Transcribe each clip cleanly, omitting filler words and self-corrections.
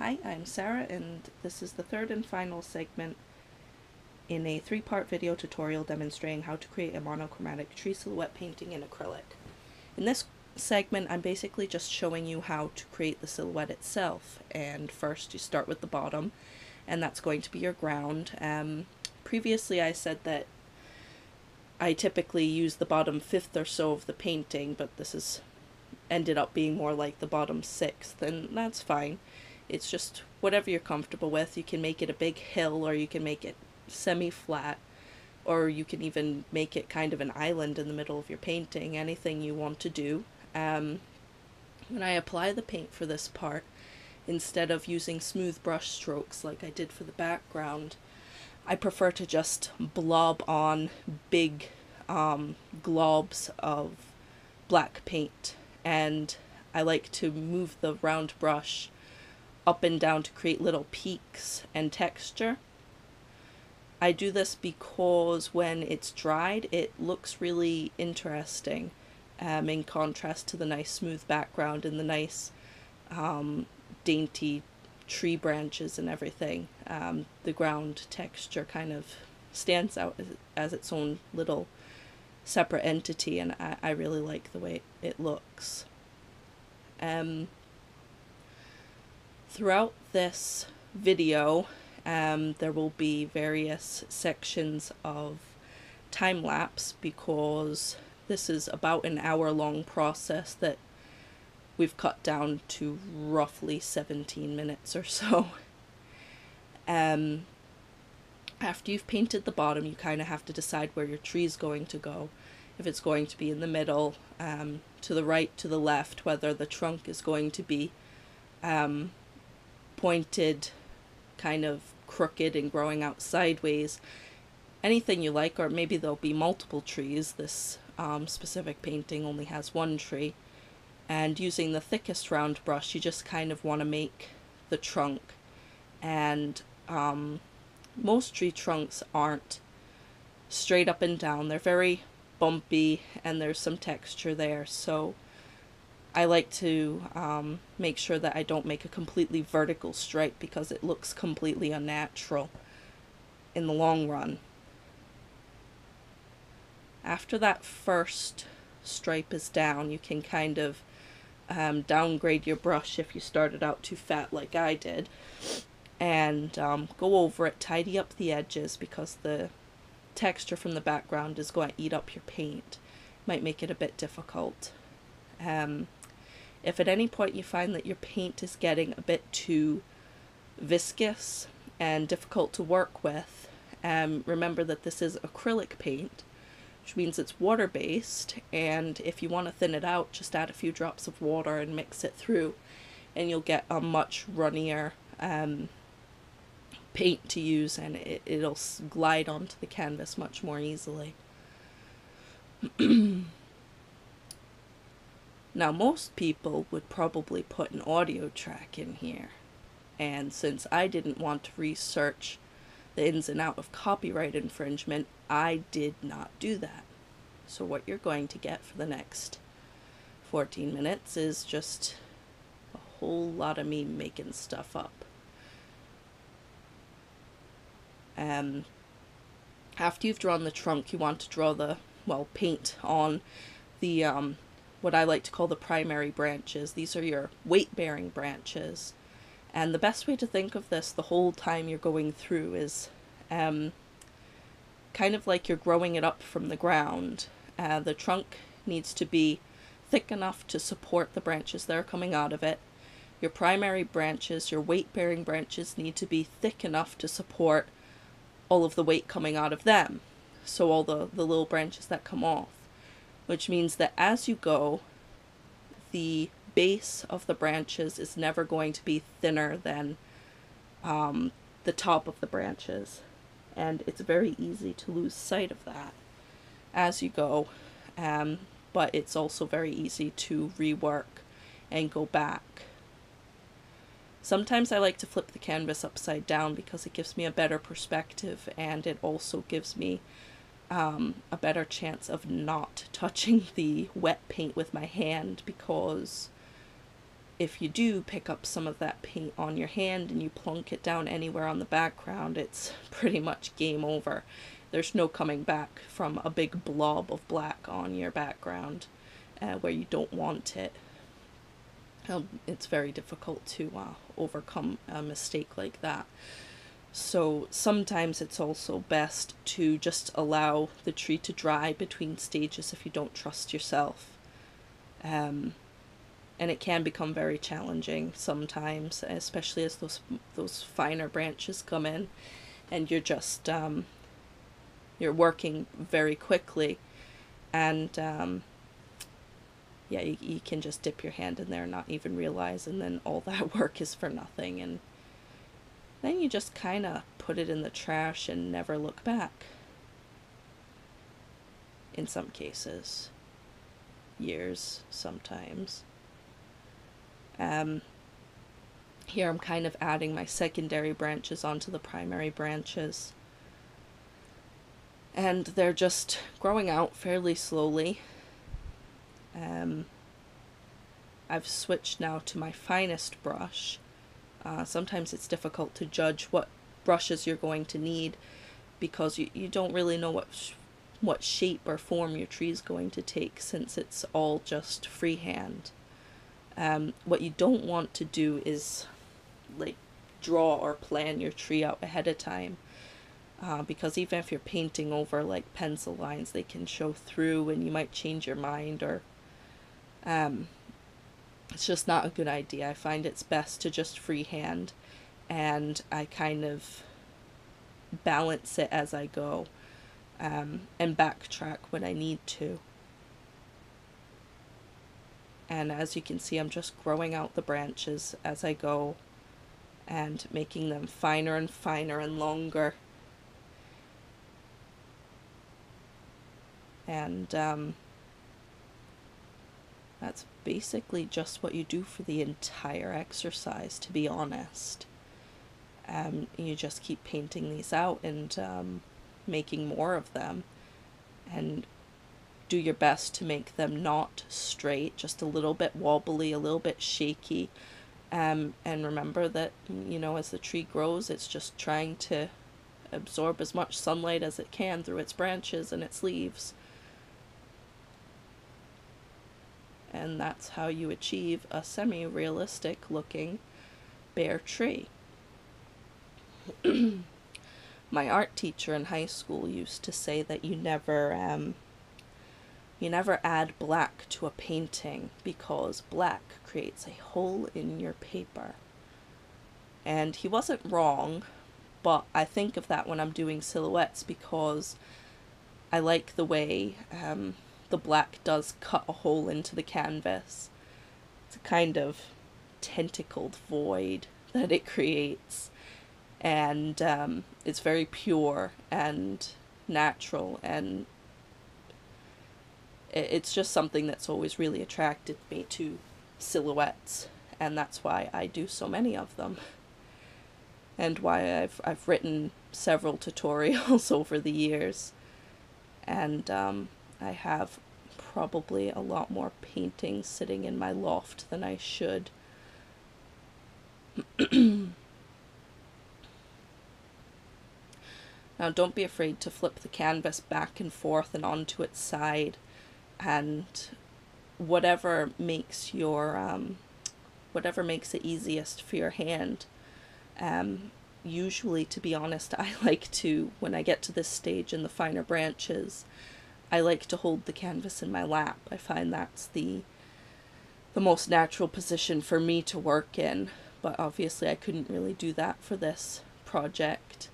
Hi, I'm Sarah, and this is the third and final segment in a three-part video tutorial demonstrating how to create a monochromatic tree silhouette painting in acrylic. In this segment, I'm basically just showing you how to create the silhouette itself, and first you start with the bottom, and that's going to be your ground. Previously I said that I typically use the bottom fifth or so of the painting, but this has ended up being more like the bottom sixth, and that's fine. It's just whatever you're comfortable with. You can make it a big hill, or you can make it semi-flat, or you can even make it kind of an island in the middle of your painting, anything you want to do. When I apply the paint for this part, instead of using smooth brush strokes like I did for the background, I prefer to just blob on big globs of black paint, and I like to move the round brush up and down to create little peaks and texture. I do this because when it's dried it looks really interesting, in contrast to the nice smooth background and the nice dainty tree branches and everything. The ground texture kind of stands out as its own little separate entity, and I really like the way it looks. Throughout this video, there will be various sections of time-lapse, because this is about an hour-long process that we've cut down to roughly 17 minutes or so. After you've painted the bottom, you kind of have to decide where your tree is going to go. If it's going to be in the middle, to the right, to the left, whether the trunk is going to be pointed, kind of crooked and growing out sideways, anything you like, or maybe there'll be multiple trees. This specific painting only has one tree, and using the thickest round brush you just kind of want to make the trunk. And most tree trunks aren't straight up and down, they're very bumpy and there's some texture there, so I like to make sure that I don't make a completely vertical stripe, because it looks completely unnatural in the long run. After that first stripe is down, you can kind of downgrade your brush if you started out too fat like I did, and go over it, tidy up the edges, because the texture from the background is going to eat up your paint. Might make it a bit difficult. If at any point you find that your paint is getting a bit too viscous and difficult to work with, remember that this is acrylic paint, which means it's water-based, and if you want to thin it out, just add a few drops of water and mix it through, and you'll get a much runnier paint to use, and it'll glide onto the canvas much more easily. Now, most people would probably put an audio track in here, and since I didn't want to research the ins and outs of copyright infringement, I did not do that. So what you're going to get for the next 14 minutes is just a whole lot of me making stuff up. After you've drawn the trunk, you want to draw the, paint on the what I like to call the primary branches. These are your weight-bearing branches, and the best way to think of this the whole time you're going through is kind of like you're growing it up from the ground. The trunk needs to be thick enough to support the branches that are coming out of it. Your primary branches, your weight-bearing branches, need to be thick enough to support all of the weight coming out of them, so all the little branches that come off. Which means that as you go, the base of the branches is never going to be thinner than the top of the branches, and it's very easy to lose sight of that as you go, but it's also very easy to rework and go back. Sometimes I like to flip the canvas upside down because it gives me a better perspective, and it also gives me a better chance of not touching the wet paint with my hand, because if you do pick up some of that paint on your hand and you plunk it down anywhere on the background, it's pretty much game over. There's no coming back from a big blob of black on your background where you don't want it. It's very difficult to overcome a mistake like that. So sometimes it's also best to just allow the tree to dry between stages if you don't trust yourself. And it can become very challenging sometimes, especially as those finer branches come in, and you're just you're working very quickly, and yeah, you can just dip your hand in there and not even realize, and then all that work is for nothing, and then you just kind of put it in the trash and never look back. In some cases, years sometimes. Here I'm kind of adding my secondary branches onto the primary branches, and they're just growing out fairly slowly. I've switched now to my finest brush. Sometimes it's difficult to judge what brushes you're going to need because you don't really know what shape or form your tree is going to take, since it's all just freehand. What you don't want to do is like draw or plan your tree out ahead of time, because even if you're painting over like pencil lines, they can show through and you might change your mind, or it's just not a good idea. I find it's best to just freehand, and I kind of balance it as I go, and backtrack when I need to. And as you can see, I'm just growing out the branches as I go and making them finer and finer and longer. And that's basically just what you do for the entire exercise, to be honest. You just keep painting these out and making more of them, and do your best to make them not straight, just a little bit wobbly, a little bit shaky. And remember that, you know, as the tree grows, it's just trying to absorb as much sunlight as it can through its branches and its leaves. And that's how you achieve a semi-realistic looking bare tree. My art teacher in high school used to say that you never add black to a painting, because black creates a hole in your paper. And he wasn't wrong, but I think of that when I'm doing silhouettes, because I like the way the black does cut a hole into the canvas. It's a kind of tentacled void that it creates, and it's very pure and natural, and it's just something that's always really attracted me to silhouettes, and that's why I do so many of them, and why I've written several tutorials over the years, and I have probably a lot more paintings sitting in my loft than I should. Now, don't be afraid to flip the canvas back and forth and onto its side, and whatever makes it easiest for your hand. Usually, to be honest, I like to, when I get to this stage in the finer branches, I like to hold the canvas in my lap. I find that's the most natural position for me to work in, but obviously I couldn't really do that for this project.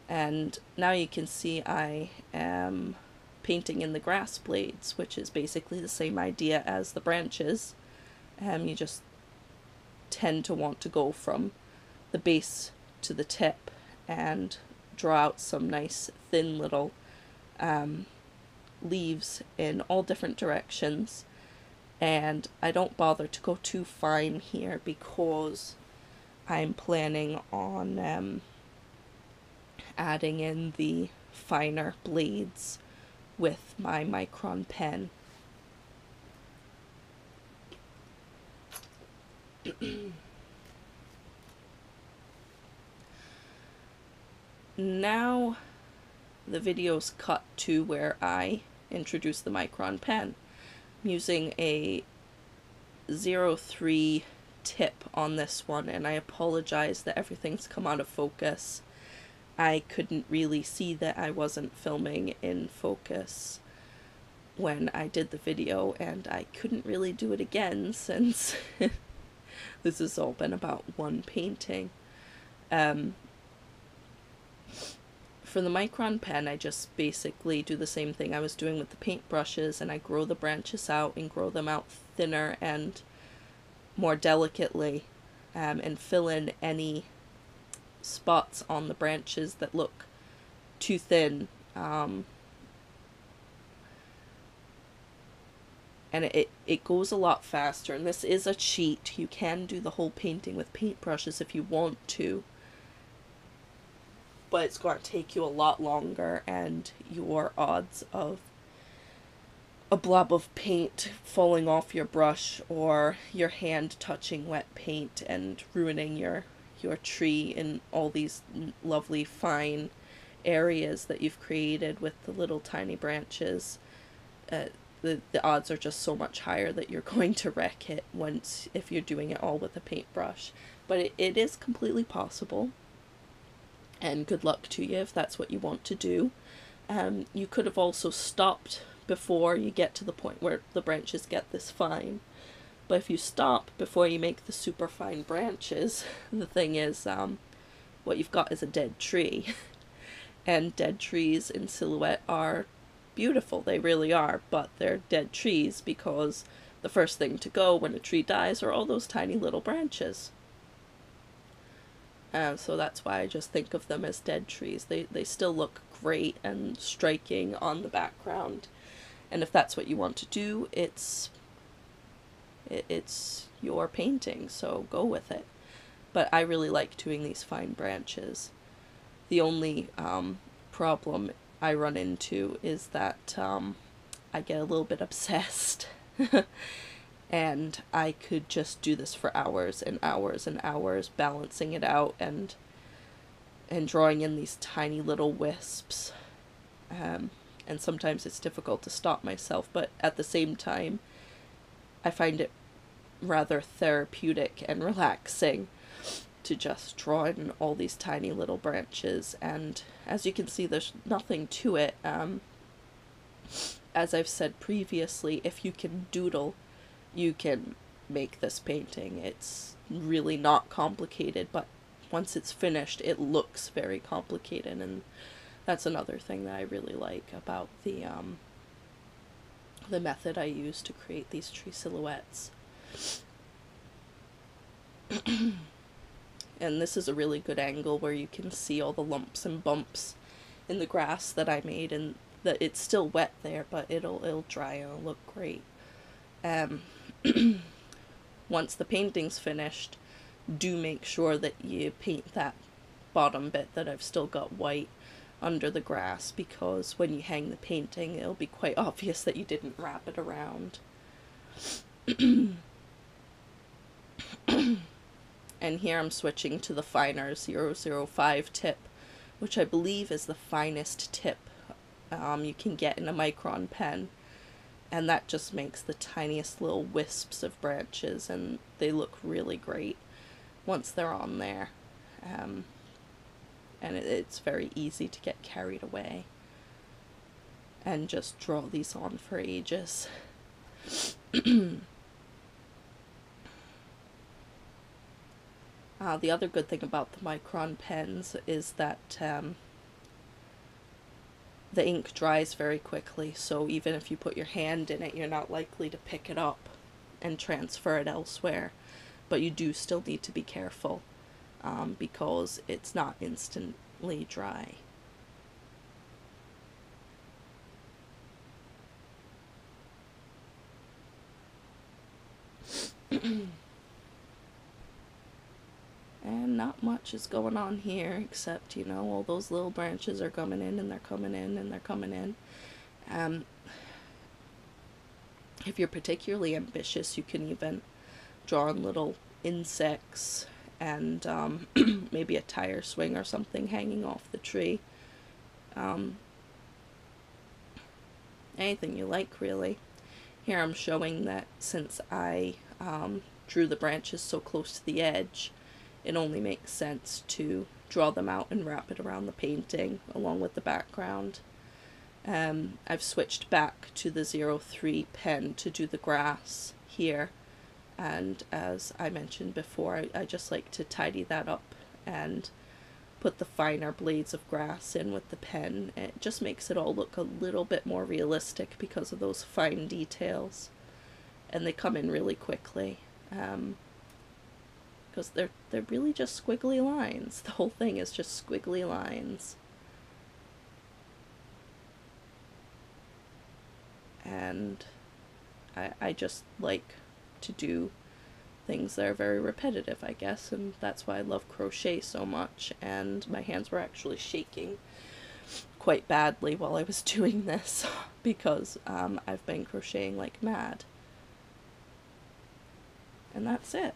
And now you can see I am painting in the grass blades, which is basically the same idea as the branches. You just tend to want to go from the base to the tip and draw out some nice thin little leaves in all different directions. And I don't bother to go too fine here because I'm planning on adding in the finer blades with my micron pen. now the video's cut to where I introduce the micron pen. I'm using a 03 tip on this one, and I apologize that everything's come out of focus. I couldn't really see that I wasn't filming in focus when I did the video, and I couldn't really do it again since this has all been about one painting. For the micron pen, I just basically do the same thing I was doing with the paintbrushes, and I grow the branches out and grow them out thinner and more delicately, and fill in any spots on the branches that look too thin. And it goes a lot faster, and this is a cheat. You can do the whole painting with paintbrushes if you want to, but it's going to take you a lot longer, and your odds of a blob of paint falling off your brush or your hand touching wet paint and ruining your tree in all these lovely fine areas that you've created with the little tiny branches, the odds are just so much higher that you're going to wreck it if you're doing it all with a paintbrush. But it is completely possible, and good luck to you if that's what you want to do. You could have also stopped before you get to the point where the branches get this fine. But if you stop before you make the super fine branches, the thing is, what you've got is a dead tree. And dead trees in silhouette are beautiful, they really are, but they're dead trees because the first thing to go when a tree dies are all those tiny little branches. So that's why I just think of them as dead trees. They still look great and striking on the background. And if that's what you want to do, it's your painting, so go with it. But I really like doing these fine branches. The only problem I run into is that I get a little bit obsessed. And I could just do this for hours and hours and hours, balancing it out and drawing in these tiny little wisps. And sometimes it's difficult to stop myself, but at the same time, I find it rather therapeutic and relaxing to just draw in all these tiny little branches. And as you can see, there's nothing to it. As I've said previously, if you can doodle, you can make this painting. It's really not complicated, but once it's finished, it looks very complicated, and that's another thing that I really like about the method I use to create these tree silhouettes. And this is a really good angle where you can see all the lumps and bumps in the grass that I made, and that it's still wet there, but it'll dry and it'll look great. Once the painting's finished, do make sure that you paint that bottom bit that I've still got white under the grass, because when you hang the painting, it'll be quite obvious that you didn't wrap it around. And here I'm switching to the finer 005 tip, which I believe is the finest tip you can get in a micron pen. And that just makes the tiniest little wisps of branches, and they look really great once they're on there. And it's very easy to get carried away and just draw these on for ages. The other good thing about the micron pens is that the ink dries very quickly, so even if you put your hand in it, you're not likely to pick it up and transfer it elsewhere. But you do still need to be careful, because it's not instantly dry. And not much is going on here, except, you know, all those little branches are coming in, and they're coming in, and they're coming in. If you're particularly ambitious, you can even draw in little insects and maybe a tire swing or something hanging off the tree. Anything you like, really. Here I'm showing that since I drew the branches so close to the edge, it only makes sense to draw them out and wrap it around the painting along with the background. I've switched back to the 03 pen to do the grass here, and as I mentioned before, I just like to tidy that up and put the finer blades of grass in with the pen. It just makes it all look a little bit more realistic because of those fine details, and they come in really quickly because they're really just squiggly lines. The whole thing is just squiggly lines. And I just like to do things that are very repetitive, I guess, and that's why I love crochet so much. And my hands were actually shaking quite badly while I was doing this because I've been crocheting like mad. And that's it.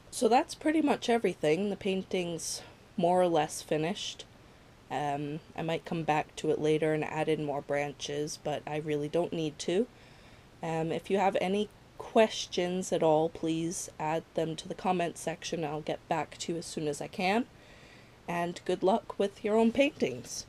So that's pretty much everything. The painting's more or less finished. I might come back to it later and add in more branches, but I really don't need to. If you have any questions at all, please add them to the comment section. I'll get back to you as soon as I can. And good luck with your own paintings.